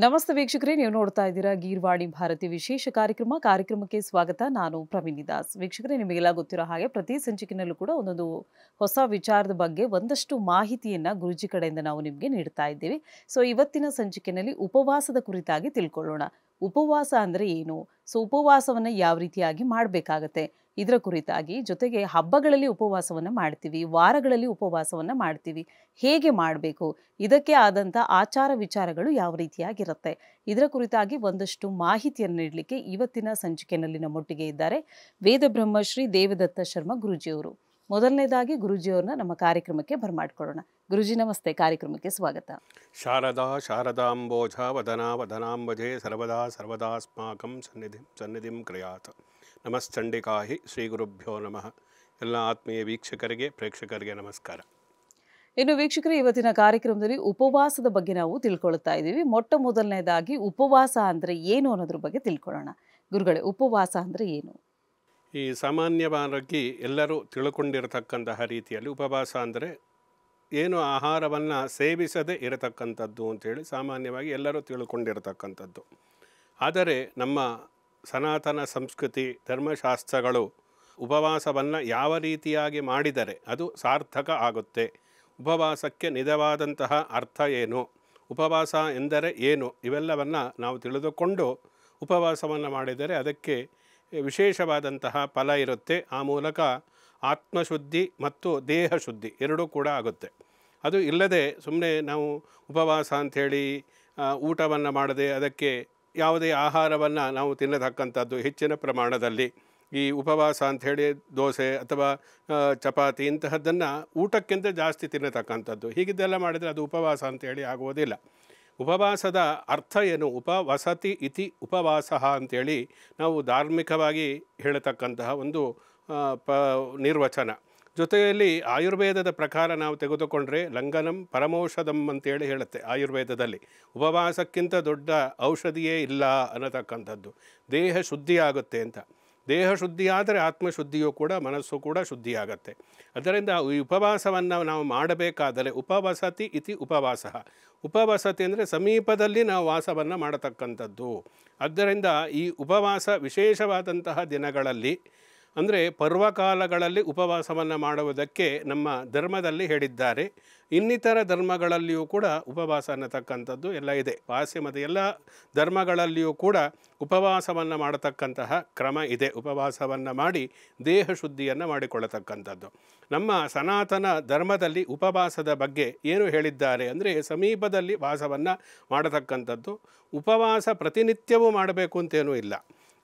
ನಮಸ್ತೆ ವೀಕ್ಷಕರೇ, ನೀವು ನೋಡ್ತಾ ಇದ್ದೀರಾ ಗೀರ್ವಾಣಿ ಭಾರತಿ ವಿಶೇಷ ಕಾರ್ಯಕ್ರಮಕ್ಕೆ ಸ್ವಾಗತ. ನಾನು ಪ್ರವೀಣಿ ದಾಸ್. ವೀಕ್ಷಕರೇ, ನಿಮಗೆಲ್ಲ ಗೊತ್ತಿರೋ ಹಾಗೆ ಪ್ರತಿ ಸಂಚಿಕೆನಲ್ಲೂ ಕೂಡ ಒಂದೊಂದು ಹೊಸ ವಿಚಾರದ ಬಗ್ಗೆ ಒಂದಷ್ಟು ಮಾಹಿತಿಯನ್ನ ಗುರುಜಿ ಕಡೆಯಿಂದ ನಾವು ನಿಮಗೆ ನೀಡ್ತಾ ಇದ್ದೀವಿ. ಸೊ ಇವತ್ತಿನ ಸಂಚಿಕೆಯಲ್ಲಿ ಉಪವಾಸದ ಕುರಿತಾಗಿ ತಿಳ್ಕೊಳ್ಳೋಣ. ಉಪವಾಸ ಅಂದ್ರೆ ಏನು, ಸೊ ಉಪವಾಸವನ್ನ ಯಾವ ರೀತಿಯಾಗಿ ಮಾಡಬೇಕಾಗತ್ತೆ ಇದರ ಕುರಿತಾಗಿ, ಜೊತೆಗೆ ಹಬ್ಬಗಳಲ್ಲಿ ಉಪವಾಸವನ್ನ ಮಾಡ್ತೀವಿ, ವಾರಗಳಲ್ಲಿ ಉಪವಾಸವನ್ನ ಮಾಡ್ತೀವಿ, ಹೇಗೆ ಮಾಡಬೇಕು, ಇದಕ್ಕೆ ಆದಂತ ಆಚಾರ ವಿಚಾರಗಳು ಯಾವ ರೀತಿಯಾಗಿರುತ್ತೆ, ಇದರ ಕುರಿತಾಗಿ ಒಂದಷ್ಟು ಮಾಹಿತಿಯನ್ನು ನೀಡಲಿಕ್ಕೆ ಇವತ್ತಿನ ಸಂಚಿಕೆಯಲ್ಲಿ ನಮ್ಮೊಟ್ಟಿಗೆ ಇದ್ದಾರೆ ವೇದ ಬ್ರಹ್ಮಶ್ರೀ ದೇವದತ್ತ ಶರ್ಮಾ ಗುರುಜಿಯವರು. ಮೊದಲನೇದಾಗಿ ಗುರುಜಿಯವರನ್ನ ನಮ್ಮ ಕಾರ್ಯಕ್ರಮಕ್ಕೆ ಬರಮಾಡ್ಕೊಳ್ಳೋಣ. ಗುರುಜಿ ನಮಸ್ತೆ, ಕಾರ್ಯಕ್ರಮಕ್ಕೆ ಸ್ವಾಗತ. ಶಾರದಾ ಶಾರದಾಂಬೋಜ ವದನಾ ವದನಾಂಬಜೆ ಸರ್ವದಾ ಸರ್ವದಾಸ್ಮಾಕಂ ಸನ್ನಿಧಿಂ ಕ್ರಿಯಾತ್. ನಮಶ್ಚಂಡಿಕಾಹಿ ಶ್ರೀ ಗುರುಭ್ಯೋ ನಮಃ. ಎಲ್ಲ ಆತ್ಮೀಯ ವೀಕ್ಷಕರಿಗೆ ಪ್ರೇಕ್ಷಕರಿಗೆ ನಮಸ್ಕಾರ. ಇನ್ನು ವೀಕ್ಷಕರು, ಇವತ್ತಿನ ಕಾರ್ಯಕ್ರಮದಲ್ಲಿ ಉಪವಾಸದ ಬಗ್ಗೆ ನಾವು ತಿಳ್ಕೊಳ್ತಾ ಇದ್ದೀವಿ. ಮೊಟ್ಟ ಮೊದಲನೇದಾಗಿ ಉಪವಾಸ ಅಂದ್ರೆ ಏನು ಅನ್ನೋದ್ರ ಬಗ್ಗೆ ತಿಳ್ಕೊಳ್ಳೋಣ. ಗುರುಗಳೇ, ಉಪವಾಸ ಅಂದ್ರೆ ಏನು? ಈ ಸಾಮಾನ್ಯವಾಗಿ ಎಲ್ಲರೂ ತಿಳ್ಕೊಂಡಿರತಕ್ಕಂತಹ ರೀತಿಯಲ್ಲಿ ಉಪವಾಸ ಅಂದರೆ ಏನು ಆಹಾರವನ್ನು ಸೇವಿಸದೆ ಇರತಕ್ಕಂಥದ್ದು ಅಂಥೇಳಿ ಸಾಮಾನ್ಯವಾಗಿ ಎಲ್ಲರೂ ತಿಳ್ಕೊಂಡಿರತಕ್ಕಂಥದ್ದು. ಆದರೆ ನಮ್ಮ ಸನಾತನ ಸಂಸ್ಕೃತಿ ಧರ್ಮಶಾಸ್ತ್ರಗಳು ಉಪವಾಸವನ್ನು ಯಾವ ರೀತಿಯಾಗಿ ಮಾಡಿದರೆ ಅದು ಸಾರ್ಥಕ ಆಗುತ್ತೆ, ಉಪವಾಸಕ್ಕೆ ನಿಜವಾದಂತಹ ಅರ್ಥ ಏನು, ಉಪವಾಸ ಎಂದರೆ ಏನು, ಇವೆಲ್ಲವನ್ನು ನಾವು ತಿಳಿದುಕೊಂಡು ಉಪವಾಸವನ್ನು ಮಾಡಿದರೆ ಅದಕ್ಕೆ ವಿಶೇಷವಾದಂತಹ ಫಲ ಇರುತ್ತೆ. ಆ ಮೂಲಕ ಆತ್ಮಶುದ್ಧಿ ಮತ್ತು ದೇಹ ಶುದ್ಧಿ ಎರಡೂ ಕೂಡ ಆಗುತ್ತೆ. ಅದು ಇಲ್ಲದೆ ಸುಮ್ಮನೆ ನಾವು ಉಪವಾಸ ಅಂಥೇಳಿ ಊಟವನ್ನು ಮಾಡದೆ ಅದಕ್ಕೆ ಯಾವುದೇ ಆಹಾರವನ್ನು ನಾವು ತಿನ್ನತಕ್ಕಂಥದ್ದು ಹೆಚ್ಚಿನ ಪ್ರಮಾಣದಲ್ಲಿ ಈ ಉಪವಾಸ ಅಂಥೇಳಿ ದೋಸೆ ಅಥವಾ ಚಪಾತಿ ಇಂತಹದ್ದನ್ನು ಊಟಕ್ಕಿಂತ ಜಾಸ್ತಿ ತಿನ್ನತಕ್ಕಂಥದ್ದು, ಹೀಗಿದ್ದೆಲ್ಲ ಮಾಡಿದರೆ ಅದು ಉಪವಾಸ ಅಂಥೇಳಿ ಆಗುವುದಿಲ್ಲ. ಉಪವಾಸದ ಅರ್ಥ ಏನು? ಉಪವಸತಿ ಇತಿ ಉಪವಾಸ ಅಂಥೇಳಿ ನಾವು ಧಾರ್ಮಿಕವಾಗಿ ಹೇಳತಕ್ಕಂತಹ ಒಂದು ನಿರ್ವಚನ. ಜೊತೆಯಲ್ಲಿ ಆಯುರ್ವೇದದ ಪ್ರಕಾರ ನಾವು ತೆಗೆದುಕೊಂಡ್ರೆ ಲಂಘನಂ ಪರಮೌಷಧಂ ಅಂತೇಳಿ ಹೇಳುತ್ತೆ ಆಯುರ್ವೇದದಲ್ಲಿ. ಉಪವಾಸಕ್ಕಿಂತ ದೊಡ್ಡ ಔಷಧಿಯೇ ಇಲ್ಲ ಅನ್ನತಕ್ಕಂಥದ್ದು. ದೇಹ ಶುದ್ಧಿಯಾಗುತ್ತೆ ಅಂತ. ದೇಹ ಶುದ್ಧಿಯಾದರೆ ಆತ್ಮಶುದ್ಧಿಯೂ ಕೂಡ, ಮನಸ್ಸು ಕೂಡ ಶುದ್ಧಿಯಾಗತ್ತೆ. ಅದರಿಂದ ಈ ಉಪವಾಸವನ್ನು ನಾವು ಮಾಡಬೇಕಾದರೆ ಉಪವಸತಿ ಇತಿ ಉಪವಾಸ. ಉಪವಸತಿ ಅಂದರೆ ಸಮೀಪದಲ್ಲಿ ನಾವು ವಾಸವನ್ನು ಮಾಡತಕ್ಕಂಥದ್ದು. ಆದ್ದರಿಂದ ಈ ಉಪವಾಸ ವಿಶೇಷವಾದಂತಹ ದಿನಗಳಲ್ಲಿ ಅಂದರೆ ಪರ್ವಕಾಲಗಳಲ್ಲಿ ಉಪವಾಸವನ್ನು ಮಾಡುವುದಕ್ಕೆ ನಮ್ಮ ಧರ್ಮದಲ್ಲಿ ಹೇಳಿದ್ದಾರೆ. ಇನ್ನಿತರ ಧರ್ಮಗಳಲ್ಲಿಯೂ ಕೂಡ ಉಪವಾಸ ಅನ್ನತಕ್ಕಂಥದ್ದು ಎಲ್ಲ ಇದೆ. ಪಾಶ್ಚಿಮಾತ್ಯ ಎಲ್ಲ ಧರ್ಮಗಳಲ್ಲಿಯೂ ಕೂಡ ಉಪವಾಸವನ್ನು ಮಾಡತಕ್ಕಂತಹ ಕ್ರಮ ಇದೆ. ಉಪವಾಸವನ್ನು ಮಾಡಿ ದೇಹ ಶುದ್ಧಿಯನ್ನು ಮಾಡಿಕೊಳ್ಳತಕ್ಕಂಥದ್ದು. ನಮ್ಮ ಸನಾತನ ಧರ್ಮದಲ್ಲಿ ಉಪವಾಸದ ಬಗ್ಗೆ ಏನು ಹೇಳಿದ್ದಾರೆ ಅಂದರೆ ಸಮೀಪದಲ್ಲಿ ವಾಸವನ್ನು ಮಾಡತಕ್ಕಂಥದ್ದು. ಉಪವಾಸ ಪ್ರತಿನಿತ್ಯವೂ ಮಾಡಬೇಕು ಅಂತೇನೂ ಇಲ್ಲ.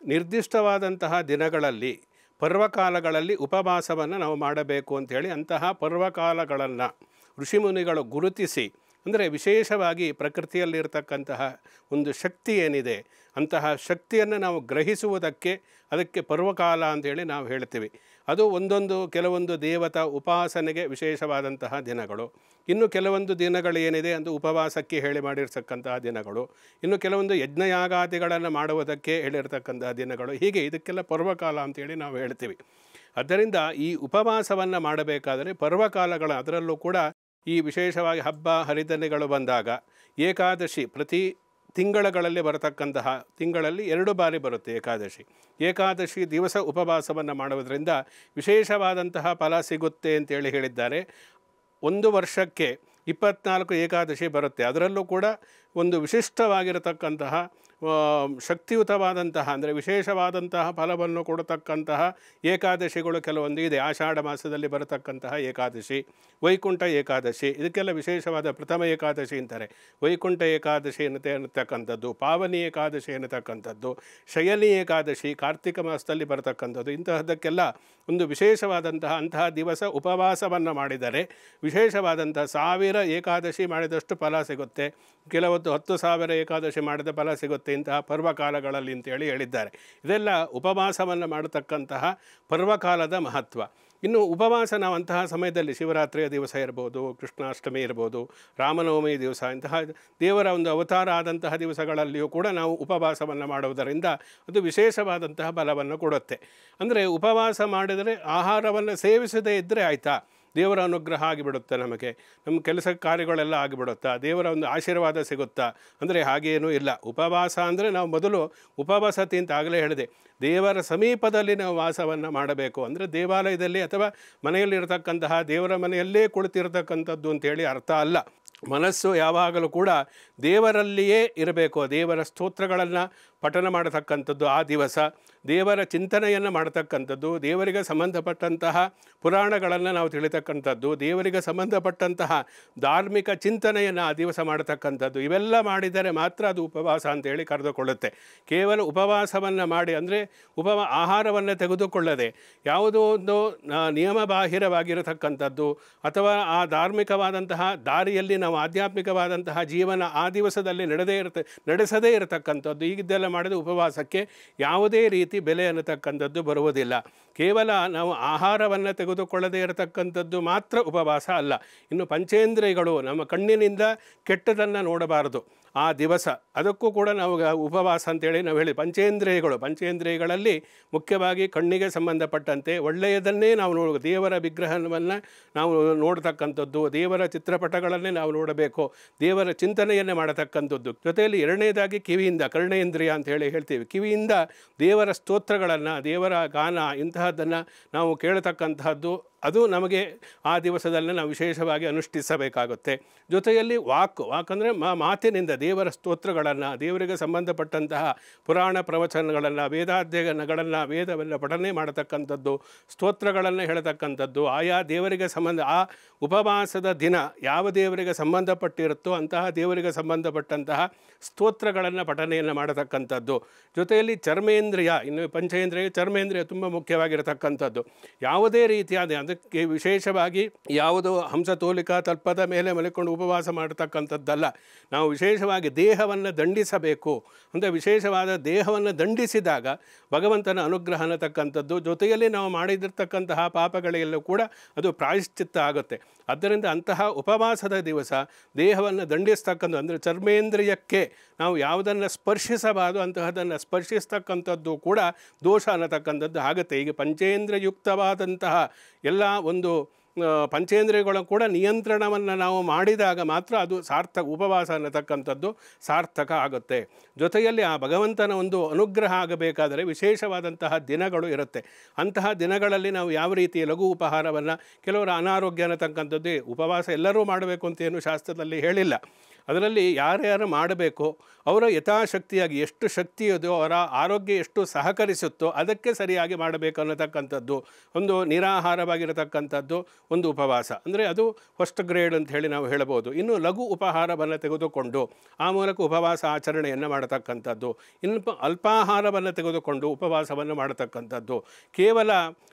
ನಿರ್ದಿಷ್ಟವಾದಂತಹ ದಿನಗಳಲ್ಲಿ ಪರ್ವಕಾಲಗಳಲ್ಲಿ ಉಪವಾಸವನ್ನು ನಾವು ಮಾಡಬೇಕು ಅಂಥೇಳಿ ಅಂತಹ ಪರ್ವಕಾಲಗಳನ್ನು ಋಷಿಮುನಿಗಳು ಗುರುತಿಸಿ, ಅಂದರೆ ವಿಶೇಷವಾಗಿ ಪ್ರಕೃತಿಯಲ್ಲಿರ್ತಕ್ಕಂತಹ ಒಂದು ಶಕ್ತಿ ಏನಿದೆ ಅಂತಹ ಶಕ್ತಿಯನ್ನು ನಾವು ಗ್ರಹಿಸುವುದಕ್ಕೆ ಅದಕ್ಕೆ ಪರ್ವಕಾಲ ಅಂಥೇಳಿ ನಾವು ಹೇಳ್ತೀವಿ. ಅದು ಕೆಲವೊಂದು ದೇವತಾ ಉಪಾಸನೆಗೆ ವಿಶೇಷವಾದಂತಹ ದಿನಗಳು. ಇನ್ನು ಕೆಲವೊಂದು ದಿನಗಳು ಏನಿದೆ ಅದು ಉಪವಾಸಕ್ಕೆ ಹೇಳಿ ಮಾಡಿರ್ತಕ್ಕಂತಹ ದಿನಗಳು. ಇನ್ನು ಕೆಲವೊಂದು ಯಜ್ಞಯಾಗಾದಿಗಳನ್ನು ಮಾಡುವುದಕ್ಕೆ ಹೇಳಿರ್ತಕ್ಕಂತಹ ದಿನಗಳು. ಹೀಗೆ ಇದಕ್ಕೆಲ್ಲ ಪರ್ವಕಾಲ ಅಂಥೇಳಿ ನಾವು ಹೇಳ್ತೀವಿ. ಆದ್ದರಿಂದ ಈ ಉಪವಾಸವನ್ನು ಮಾಡಬೇಕಾದರೆ ಪರ್ವಕಾಲಗಳ, ಅದರಲ್ಲೂ ಕೂಡ ಈ ವಿಶೇಷವಾಗಿ ಹಬ್ಬ ಹರಿದಿನಗಳು ಬಂದಾಗ ಏಕಾದಶಿ ಪ್ರತಿ ತಿಂಗಳಲ್ಲಿ ಬರತಕ್ಕಂತಹ ತಿಂಗಳಲ್ಲಿ 2 ಬಾರಿ ಬರುತ್ತೆ ಏಕಾದಶಿ ದಿವಸ ಉಪವಾಸವನ್ನು ಮಾಡುವುದರಿಂದ ವಿಶೇಷವಾದಂತಹ ಫಲ ಸಿಗುತ್ತೆ ಅಂತೇಳಿ ಹೇಳಿದ್ದಾರೆ. ಒಂದು ವರ್ಷಕ್ಕೆ 24 ಏಕಾದಶಿ ಬರುತ್ತೆ. ಅದರಲ್ಲೂ ಕೂಡ ಒಂದು ವಿಶಿಷ್ಟವಾಗಿರತಕ್ಕಂತಹ ಶಕ್ತಿಯುತವಾದಂತಹ ಅಂದರೆ ವಿಶೇಷವಾದಂತಹ ಫಲವನ್ನು ಕೊಡತಕ್ಕಂತಹ ಏಕಾದಶಿಗಳು ಕೆಲವೊಂದು ಇದೆ. ಆಷಾಢ ಮಾಸದಲ್ಲಿ ಬರತಕ್ಕಂತಹ ಏಕಾದಶಿ, ವೈಕುಂಠ ಏಕಾದಶಿ, ಇದಕ್ಕೆಲ್ಲ ವಿಶೇಷವಾದ ಪ್ರಥಮ ಏಕಾದಶಿ ಅಂತಾರೆ. ವೈಕುಂಠ ಏಕಾದಶಿ ಅನ್ನತಕ್ಕಂಥದ್ದು, ಪಾವನಿ ಏಕಾದಶಿ ಅನ್ನತಕ್ಕಂಥದ್ದು, ಶಯನಿ ಏಕಾದಶಿ ಕಾರ್ತಿಕ ಮಾಸದಲ್ಲಿ ಬರತಕ್ಕಂಥದ್ದು. ಇಂತಹದ್ದಕ್ಕೆಲ್ಲ ಒಂದು ವಿಶೇಷವಾದಂತಹ ಅಂತಹ ದಿವಸ ಉಪವಾಸವನ್ನು ಮಾಡಿದರೆ ವಿಶೇಷವಾದಂತಹ 1000 ಏಕಾದಶಿ ಮಾಡಿದಷ್ಟು ಫಲ ಸಿಗುತ್ತೆ. ಕೆಲವೊಂದು 10,000 ಏಕಾದಶಿ ಮಾಡಿದ ಫಲ ಸಿಗುತ್ತೆ ಇಂತಹ ಪರ್ವಕಾಲಗಳಲ್ಲಿ ಅಂತೇಳಿ ಹೇಳಿದ್ದಾರೆ. ಇದೆಲ್ಲ ಉಪವಾಸವನ್ನು ಮಾಡತಕ್ಕಂತಹ ಪರ್ವಕಾಲದ ಮಹತ್ವ. ಇನ್ನು ಉಪವಾಸ ನಾವು ಅಂತಹ ಸಮಯದಲ್ಲಿ ಶಿವರಾತ್ರಿಯ ದಿವಸ ಇರ್ಬೋದು, ಕೃಷ್ಣಾಷ್ಟಮಿ ಇರ್ಬೋದು, ರಾಮನವಮಿ ದಿವಸ, ಇಂತಹ ದೇವರ ಒಂದು ಅವತಾರ ಆದಂತಹ ದಿವಸಗಳಲ್ಲಿಯೂ ಕೂಡ ನಾವು ಉಪವಾಸವನ್ನು ಮಾಡುವುದರಿಂದ ಅದು ವಿಶೇಷವಾದಂತಹ ಬಲವನ್ನು ಕೊಡುತ್ತೆ. ಅಂದರೆ ಉಪವಾಸ ಮಾಡಿದರೆ ಆಹಾರವನ್ನು ಸೇವಿಸದೇ ಇದ್ದರೆ ಆಯಿತಾ, ದೇವರ ಅನುಗ್ರಹ ಆಗಿಬಿಡುತ್ತೆ, ನಮಗೆ ನಮ್ಮ ಕೆಲಸ ಕಾರ್ಯಗಳೆಲ್ಲ ಆಗಿಬಿಡುತ್ತಾ, ದೇವರ ಒಂದು ಆಶೀರ್ವಾದ ಸಿಗುತ್ತಾ ಅಂದರೆ ಹಾಗೇನೂ ಇಲ್ಲ. ಉಪವಾಸ ಅಂದರೆ ನಾವು ಮೊದಲು ಉಪವಾಸತಿ ಅಂತ ಆಗಲೇ ಹೇಳಿದೆ, ದೇವರ ಸಮೀಪದಲ್ಲಿ ನಾವು ವಾಸವನ್ನು ಮಾಡಬೇಕು. ಅಂದರೆ ದೇವಾಲಯದಲ್ಲಿ ಅಥವಾ ಮನೆಯಲ್ಲಿರತಕ್ಕಂತಹ ದೇವರ ಮನೆಯಲ್ಲೇ ಕುಳಿತಿರತಕ್ಕಂಥದ್ದು ಅಂತೇಳಿ ಅರ್ಥ ಅಲ್ಲ. ಮನಸ್ಸು ಯಾವಾಗಲೂ ಕೂಡ ದೇವರಲ್ಲಿಯೇ ಇರಬೇಕು. ದೇವರ ಸ್ತೋತ್ರಗಳನ್ನು ಪಠನ ಮಾಡತಕ್ಕಂಥದ್ದು, ಆ ದಿವಸ ದೇವರ ಚಿಂತನೆಯನ್ನು ಮಾಡತಕ್ಕಂಥದ್ದು, ದೇವರಿಗೆ ಸಂಬಂಧಪಟ್ಟಂತಹ ಪುರಾಣಗಳನ್ನು ನಾವು ತಿಳಿತಕ್ಕಂಥದ್ದು, ದೇವರಿಗೆ ಸಂಬಂಧಪಟ್ಟಂತಹ ಧಾರ್ಮಿಕ ಚಿಂತನೆಯನ್ನು ಆ ದಿವಸ ಮಾಡತಕ್ಕಂಥದ್ದು, ಇವೆಲ್ಲ ಮಾಡಿದರೆ ಮಾತ್ರ ಅದು ಉಪವಾಸ ಅಂತೇಳಿ ಕರೆದುಕೊಳ್ಳುತ್ತೆ. ಕೇವಲ ಉಪವಾಸವನ್ನು ಮಾಡಿ ಅಂದರೆ ಆಹಾರವನ್ನು ತೆಗೆದುಕೊಳ್ಳದೆ ಯಾವುದೋ ಒಂದು ನಿಯಮಬಾಹಿರವಾಗಿರತಕ್ಕಂಥದ್ದು ಅಥವಾ ಆ ಧಾರ್ಮಿಕವಾದಂತಹ ದಾರಿಯಲ್ಲಿ ನಾವು ಆಧ್ಯಾತ್ಮಿಕವಾದಂತಹ ಜೀವನ ಆ ದಿವಸದಲ್ಲಿ ನಡೆಸದೇ ಇರತಕ್ಕಂಥದ್ದು, ಹೀಗಿದ್ದೆಲ್ಲ ಮಾಡಿದ ಉಪವಾಸಕ್ಕೆ ಯಾವುದೇ ರೀತಿ ಬೆಲೆ ಅನ್ನತಕ್ಕಂಥದ್ದು ಬರುವುದಿಲ್ಲ. ಕೇವಲ ನಾವು ಆಹಾರವನ್ನು ತೆಗೆದುಕೊಳ್ಳದೇ ಇರತಕ್ಕಂಥದ್ದು ಮಾತ್ರ ಉಪವಾಸ ಅಲ್ಲ. ಇನ್ನು ಪಂಚೇಂದ್ರಿಯಗಳು, ನಮ್ಮ ಕಣ್ಣಿನಿಂದ ಕೆಟ್ಟದನ್ನು ನೋಡಬಾರದು ಆ ದಿವಸ, ಅದಕ್ಕೂ ಕೂಡ ನಾವು ಉಪವಾಸ ಅಂತೇಳಿ ನಾವು ಹೇಳಿ. ಪಂಚೇಂದ್ರಿಯಗಳಲ್ಲಿ ಮುಖ್ಯವಾಗಿ ಕಣ್ಣಿಗೆ ಸಂಬಂಧಪಟ್ಟಂತೆ ಒಳ್ಳೆಯದನ್ನೇ ನಾವು ದೇವರ ವಿಗ್ರಹವನ್ನು ನಾವು ನೋಡ್ತಕ್ಕಂಥದ್ದು, ದೇವರ ಚಿತ್ರಪಟಗಳನ್ನೇ ನಾವು ನೋಡಬೇಕು, ದೇವರ ಚಿಂತನೆಯನ್ನೇ ಮಾಡತಕ್ಕಂಥದ್ದು. ಜೊತೆಯಲ್ಲಿ ಎರಡನೇದಾಗಿ ಕಿವಿಯಿಂದ, ಕರ್ಣೇಂದ್ರಿಯ ಅಂತ ಹೇಳ್ತೀವಿ, ಕಿವಿಯಿಂದ ದೇವರ ಸ್ತೋತ್ರಗಳನ್ನು, ದೇವರ ಗಾನ ಇಂತಹದ್ದನ್ನು ನಾವು ಕೇಳತಕ್ಕಂತಹದ್ದು, ಅದು ನಮಗೆ ಆ ದಿವಸದಲ್ಲಿ ನಾವು ವಿಶೇಷವಾಗಿ ಅನುಷ್ಠಿಸಬೇಕಾಗುತ್ತೆ. ಜೊತೆಯಲ್ಲಿ ವಾಕ್ ಅಂದರೆ ಮಾತಿನಿಂದ ದೇವರ ಸ್ತೋತ್ರಗಳನ್ನು, ದೇವರಿಗೆ ಸಂಬಂಧಪಟ್ಟಂತಹ ಪುರಾಣ ಪ್ರವಚನಗಳನ್ನು, ವೇದಾಧ್ಯಯನಗಳನ್ನು, ವೇದವನ್ನು ಪಠನೆ ಮಾಡತಕ್ಕಂಥದ್ದು, ಸ್ತೋತ್ರಗಳನ್ನು ಹೇಳತಕ್ಕಂಥದ್ದು, ಆಯಾ ದೇವರಿಗೆ ಆ ಉಪವಾಸದ ದಿನ ಯಾವ ದೇವರಿಗೆ ಸಂಬಂಧಪಟ್ಟಿರುತ್ತೋ ಅಂತಹ ದೇವರಿಗೆ ಸಂಬಂಧಪಟ್ಟಂತಹ ಸ್ತೋತ್ರಗಳನ್ನು ಪಠನೆಯನ್ನು ಮಾಡತಕ್ಕಂಥದ್ದು. ಜೊತೆಯಲ್ಲಿ ಚರ್ಮೇಂದ್ರಿಯ, ಇನ್ನು ಪಂಚೇಂದ್ರಿಯ, ಚರ್ಮೇಂದ್ರಿಯ ತುಂಬ ಮುಖ್ಯವಾಗಿರತಕ್ಕಂಥದ್ದು. ಯಾವುದೇ ರೀತಿಯಾದ ಅದಕ್ಕೆ ವಿಶೇಷವಾಗಿ ಯಾವುದೋ ಹಂಸತೋಲಿಕಾ ತಲ್ಪದ ಮೇಲೆ ಮಲಿಕೊಂಡು ಉಪವಾಸ ಮಾಡತಕ್ಕಂಥದ್ದಲ್ಲ. ನಾವು ವಿಶೇಷವಾಗಿ ದೇಹವನ್ನು ದಂಡಿಸಬೇಕು ಅಂತ, ವಿಶೇಷವಾದ ದೇಹವನ್ನು ದಂಡಿಸಿದಾಗ ಭಗವಂತನ ಅನುಗ್ರಹ ಅನ್ನತಕ್ಕಂಥದ್ದು, ಜೊತೆಯಲ್ಲಿ ನಾವು ಮಾಡಿದಿರ್ತಕ್ಕಂತಹ ಪಾಪಗಳಿಗೆಲ್ಲೂ ಕೂಡ ಅದು ಪ್ರಾಯಶ್ಚಿತ್ತ ಆಗುತ್ತೆ. ಆದ್ದರಿಂದ ಅಂತಹ ಉಪವಾಸದ ದಿವಸ ದೇಹವನ್ನು ದಂಡಿಸ್ತಕ್ಕಂಥ ಅಂದರೆ ಚರ್ಮೇಂದ್ರಿಯಕ್ಕೆ ನಾವು ಯಾವುದನ್ನು ಸ್ಪರ್ಶಿಸಬಾರದು ಅಂತಹದನ್ನು ಸ್ಪರ್ಶಿಸ್ತಕ್ಕಂಥದ್ದು ಕೂಡ ದೋಷ ಅನ್ನತಕ್ಕಂಥದ್ದು ಆಗುತ್ತೆ. ಈಗ ಪಂಚೇಂದ್ರಿಯುಕ್ತವಾದಂತಹ ಎಲ್ಲ ಒಂದು ಪಂಚೇಂದ್ರಿಯಗಳು ಕೂಡ ನಿಯಂತ್ರಣವನ್ನು ನಾವು ಮಾಡಿದಾಗ ಮಾತ್ರ ಅದು ಉಪವಾಸ ಅನ್ನತಕ್ಕಂಥದ್ದು ಸಾರ್ಥಕ ಆಗುತ್ತೆ. ಜೊತೆಯಲ್ಲಿ ಆ ಭಗವಂತನ ಒಂದು ಅನುಗ್ರಹ ಆಗಬೇಕಾದರೆ ವಿಶೇಷವಾದಂತಹ ದಿನಗಳು ಇರುತ್ತೆ. ಅಂತಹ ದಿನಗಳಲ್ಲಿ ನಾವು ಯಾವ ರೀತಿ ಲಘು ಉಪಹಾರವನ್ನು, ಕೆಲವರ ಅನಾರೋಗ್ಯ ಅನ್ನತಕ್ಕಂಥದ್ದು, ಉಪವಾಸ ಎಲ್ಲರೂ ಮಾಡಬೇಕು ಅಂತ ಏನು ಶಾಸ್ತ್ರದಲ್ಲಿ ಹೇಳಿಲ್ಲ. ಅದರಲ್ಲಿ ಯಾರ್ಯಾರು ಮಾಡಬೇಕು ಅವರ ಯಥಾಶಕ್ತಿಯಾಗಿ ಎಷ್ಟು ಶಕ್ತಿ ಇದೋ, ಅವರ ಆರೋಗ್ಯ ಎಷ್ಟು ಸಹಕರಿಸುತ್ತೋ ಅದಕ್ಕೆ ಸರಿಯಾಗಿ ಮಾಡಬೇಕು ಅನ್ನತಕ್ಕಂಥದ್ದು ಒಂದು ನಿರಾಹಾರವಾಗಿರತಕ್ಕಂಥದ್ದು ಒಂದು ಉಪವಾಸ. ಅಂದರೆ ಅದು ಫಸ್ಟ್ ಗ್ರೇಡ್ ಅಂತ ಹೇಳಿ ನಾವು ಹೇಳಬಹುದು. ಇನ್ನು ಲಘು ಉಪಹಾರವನ್ನು ತೆಗೆದುಕೊಂಡು ಆ ಮೂಲಕ ಉಪವಾಸ ಆಚರಣೆಯನ್ನು ಮಾಡತಕ್ಕಂಥದ್ದು, ಇನ್ನು ಅಲ್ಪಾಹಾರವನ್ನು ತೆಗೆದುಕೊಂಡು ಉಪವಾಸವನ್ನು ಮಾಡತಕ್ಕಂಥದ್ದು, ಕೇವಲ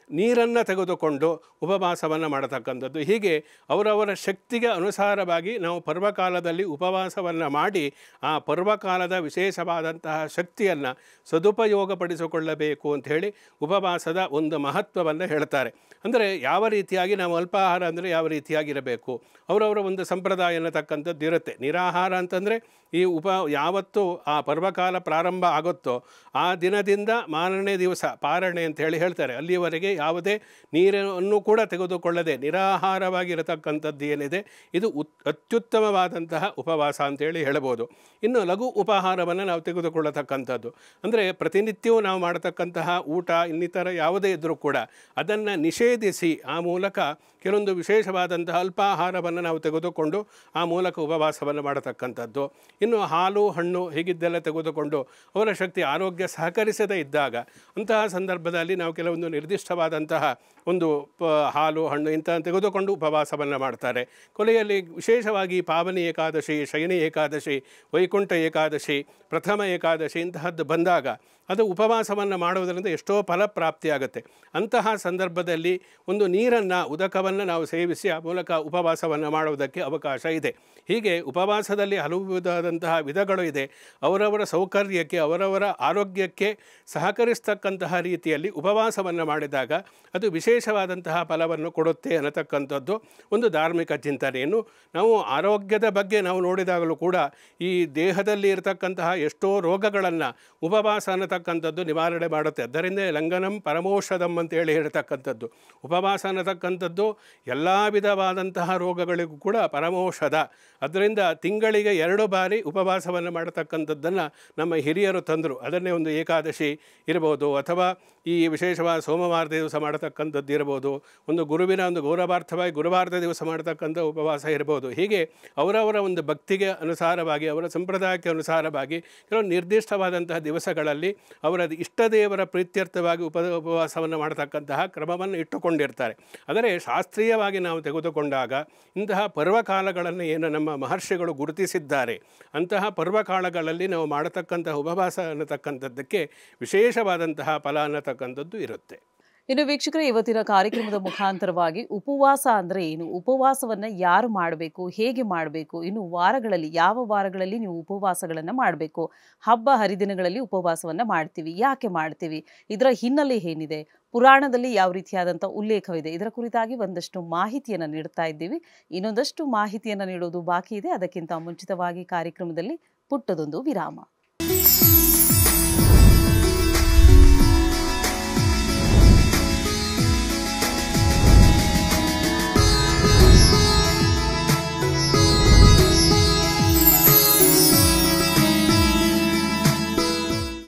ನೀರನ್ನು ತೆಗೆದುಕೊಂಡು ಉಪವಾಸವನ್ನು ಮಾಡತಕ್ಕಂಥದ್ದು. ಹೀಗೆ ಅವರವರ ಶಕ್ತಿಗೆ ಅನುಸಾರವಾಗಿ ನಾವು ಪರ್ವಕಾಲದಲ್ಲಿ ಉಪವಾಸವನ್ನು ಮಾಡಿ ಆ ಪರ್ವಕಾಲದ ವಿಶೇಷವಾದಂತಹ ಶಕ್ತಿಯನ್ನು ಸದುಪಯೋಗಪಡಿಸಿಕೊಳ್ಳಬೇಕು ಅಂಥೇಳಿ ಉಪವಾಸದ ಒಂದು ಮಹತ್ವವನ್ನು ಹೇಳ್ತಾರೆ. ಅಂದರೆ ಯಾವ ರೀತಿಯಾಗಿ ನಾವು ಅಲ್ಪಾಹಾರ ಅಂದರೆ ಯಾವ ರೀತಿಯಾಗಿರಬೇಕು, ಅವರವರ ಒಂದು ಸಂಪ್ರದಾಯ ಅನ್ನತಕ್ಕಂಥದ್ದು ಇರುತ್ತೆ. ನಿರಾಹಾರ ಅಂತಂದರೆ ಈ ಯಾವತ್ತು ಆ ಪರ್ವಕಾಲ ಪ್ರಾರಂಭ ಆಗುತ್ತೋ ಆ ದಿನದಿಂದ ಮಾರನೇ ದಿವಸ ಪಾರಣೆ ಅಂತ ಹೇಳ್ತಾರೆ, ಅಲ್ಲಿಯವರೆಗೆ ಯಾವುದೇ ನೀರನ್ನು ಕೂಡ ತೆಗೆದುಕೊಳ್ಳದೆ ನಿರಾಹಾರವಾಗಿರತಕ್ಕಂಥದ್ದು ಏನಿದೆ ಇದು ಅತ್ಯುತ್ತಮವಾದಂತಹ ಉಪವಾಸ ಅಂತೇಳಿ ಹೇಳ್ಬೋದು. ಇನ್ನು ಲಘು ಉಪಹಾರವನ್ನು ನಾವು ತೆಗೆದುಕೊಳ್ಳತಕ್ಕಂಥದ್ದು ಅಂದರೆ ಪ್ರತಿನಿತ್ಯವೂ ನಾವು ಮಾಡತಕ್ಕಂತಹ ಊಟ ಇನ್ನಿತರ ಯಾವುದೇ ಇದ್ದರೂ ಕೂಡ ಅದನ್ನು ನಿಷೇಧಿಸಿ ಆ ಮೂಲಕ ಕೆಲವೊಂದು ವಿಶೇಷವಾದಂತಹ ಅಲ್ಪಾಹಾರವನ್ನು ನಾವು ತೆಗೆದುಕೊಂಡು ಆ ಮೂಲಕ ಉಪವಾಸವನ್ನು ಮಾಡತಕ್ಕಂಥದ್ದು. ಇನ್ನು ಹಾಲು ಹಣ್ಣು ಹೀಗಿದ್ದೆಲ್ಲ ತೆಗೆದುಕೊಂಡು ಅವರ ಶಕ್ತಿ ಆರೋಗ್ಯ ಸಹಕರಿಸದೇ ಇದ್ದಾಗ ಅಂತಹ ಸಂದರ್ಭದಲ್ಲಿ ನಾವು ಕೆಲವೊಂದು ನಿರ್ದಿಷ್ಟವಾದಂತಹ ಒಂದು ಹಾಲು ಹಣ್ಣು ಇಂಥ ತೆಗೆದುಕೊಂಡು ಉಪವಾಸವನ್ನು ಮಾಡ್ತಾರೆ. ಕೊನೆಯಲ್ಲಿ ವಿಶೇಷವಾಗಿ ಪಾವನಿ ಏಕಾದಶಿ, ಶಯನಿ ಏಕಾದಶಿ, ವೈಕುಂಠ ಏಕಾದಶಿ, ಪ್ರಥಮ ಏಕಾದಶಿ ಇಂತಹದ್ದು ಬಂದಾಗ ಅದು ಉಪವಾಸವನ್ನು ಮಾಡುವುದರಿಂದ ಎಷ್ಟೋ ಫಲಪ್ರಾಪ್ತಿಯಾಗುತ್ತೆ. ಅಂತಹ ಸಂದರ್ಭದಲ್ಲಿ ಒಂದು ನೀರನ್ನು, ಉದಕವನ್ನು ನಾವು ಸೇವಿಸಿ ಆ ಮೂಲಕ ಉಪವಾಸವನ್ನು ಮಾಡುವುದಕ್ಕೆ ಅವಕಾಶ ಇದೆ. ಹೀಗೆ ಉಪವಾಸದಲ್ಲಿ ಹಲವು ವಿಧವಾದಂತಹ ವಿಧಗಳು ಇದೆ. ಅವರವರ ಸೌಕರ್ಯಕ್ಕೆ, ಅವರವರ ಆರೋಗ್ಯಕ್ಕೆ ಸಹಕರಿಸ್ತಕ್ಕಂತಹ ರೀತಿಯಲ್ಲಿ ಉಪವಾಸವನ್ನು ಮಾಡಿದಾಗ ಅದು ವಿಶೇಷವಾದಂತಹ ಫಲವನ್ನು ಕೊಡುತ್ತೆ ಅನ್ನತಕ್ಕಂಥದ್ದು ಒಂದು ಧಾರ್ಮಿಕ ಚಿಂತನೆಯನ್ನು. ನಾವು ಆರೋಗ್ಯದ ಬಗ್ಗೆ ನಾವು ನೋಡಿದಾಗಲೂ ಕೂಡ ಈ ದೇಹದಲ್ಲಿ ಇರತಕ್ಕಂತಹ ಎಷ್ಟೋ ರೋಗಗಳನ್ನು ಉಪವಾಸ ಅನ್ನತಕ್ಕಂಥ ಅಂತಕ್ಕಂಥದ್ದು ನಿವಾರಣೆ ಮಾಡುತ್ತೆ. ಅದರಿಂದ ಲಂಘನಂ ಪರಮೌಷಧಂ ಅಂತೇಳಿ ಹೇಳ್ತಕ್ಕಂಥದ್ದು. ಉಪವಾಸ ಅನ್ನತಕ್ಕಂಥದ್ದು ಎಲ್ಲ ವಿಧವಾದಂತಹ ರೋಗಗಳಿಗೂ ಕೂಡ ಪರಮೌಷಧ. ಅದರಿಂದ ತಿಂಗಳಿಗೆ 2 ಬಾರಿ ಉಪವಾಸವನ್ನು ಮಾಡತಕ್ಕಂಥದ್ದನ್ನು ನಮ್ಮ ಹಿರಿಯರು ತಂದರು. ಅದನ್ನೇ ಒಂದು ಏಕಾದಶಿ ಇರ್ಬೋದು, ಅಥವಾ ಈ ವಿಶೇಷವಾದ ಸೋಮವಾರದ ದಿವಸ ಮಾಡತಕ್ಕಂಥದ್ದು ಇರ್ಬೋದು, ಒಂದು ಗುರುವಿನ ಒಂದು ಗೌರವಾರ್ಥವಾಗಿ ಗುರುವಾರದ ದಿವಸ ಮಾಡತಕ್ಕಂಥ ಉಪವಾಸ ಇರ್ಬೋದು. ಹೀಗೆ ಅವರವರ ಒಂದು ಭಕ್ತಿಗೆ ಅನುಸಾರವಾಗಿ, ಅವರ ಸಂಪ್ರದಾಯಕ್ಕೆ ಅನುಸಾರವಾಗಿ ಕೆಲವು ನಿರ್ದಿಷ್ಟವಾದಂತಹ ದಿವಸಗಳಲ್ಲಿ ಅವರ ಇಷ್ಟ ದೇವರ ಪ್ರೀತ್ಯರ್ಥವಾಗಿ ಉಪವಾಸವನ್ನು ಮಾಡತಕ್ಕಂತಹ ಕ್ರಮವನ್ನು ಇಟ್ಟುಕೊಂಡಿರ್ತಾರೆ. ಆದರೆ ಶಾಸ್ತ್ರೀಯವಾಗಿ ನಾವು ತೆಗೆದುಕೊಂಡಾಗ ಇಂತಹ ಪರ್ವಕಾಲಗಳನ್ನು ಏನು ನಮ್ಮ ಮಹರ್ಷಿಗಳು ಗುರುತಿಸಿದ್ದಾರೆ, ಅಂತಹ ಪರ್ವಕಾಲಗಳಲ್ಲಿ ನಾವು ಮಾಡತಕ್ಕಂತಹ ಉಪವಾಸ ಅನ್ನತಕ್ಕಂಥದ್ದಕ್ಕೆ ವಿಶೇಷವಾದಂತಹ ಫಲ ಅನ್ನತಕ್ಕಂಥದ್ದು ಇರುತ್ತೆ. ಇನ್ನು ವೀಕ್ಷಕರೇ, ಇವತ್ತಿನ ಕಾರ್ಯಕ್ರಮದ ಮುಖಾಂತರವಾಗಿ ಉಪವಾಸ ಅಂದರೆ ಏನು, ಉಪವಾಸವನ್ನು ಯಾರು ಮಾಡಬೇಕು, ಹೇಗೆ ಮಾಡಬೇಕು, ಇನ್ನು ವಾರಗಳಲ್ಲಿ ಯಾವ ವಾರಗಳಲ್ಲಿ ನೀವು ಉಪವಾಸಗಳನ್ನು ಮಾಡಬೇಕು, ಹಬ್ಬ ಹರಿದಿನಗಳಲ್ಲಿ ಉಪವಾಸವನ್ನು ಮಾಡ್ತೀವಿ, ಯಾಕೆ ಮಾಡ್ತೀವಿ, ಇದರ ಹಿನ್ನೆಲೆ ಏನಿದೆ, ಪುರಾಣದಲ್ಲಿ ಯಾವ ರೀತಿಯಾದಂಥ ಉಲ್ಲೇಖವಿದೆ, ಇದರ ಕುರಿತಾಗಿ ಒಂದಷ್ಟು ಮಾಹಿತಿಯನ್ನು ನೀಡ್ತಾ ಇದ್ದೀವಿ. ಇನ್ನೊಂದಷ್ಟು ಮಾಹಿತಿಯನ್ನು ನೀಡೋದು ಬಾಕಿ ಇದೆ. ಅದಕ್ಕಿಂತ ಮುಂಚಿತವಾಗಿ ಕಾರ್ಯಕ್ರಮದಲ್ಲಿ ಪುಟ್ಟದೊಂದು ವಿರಾಮ.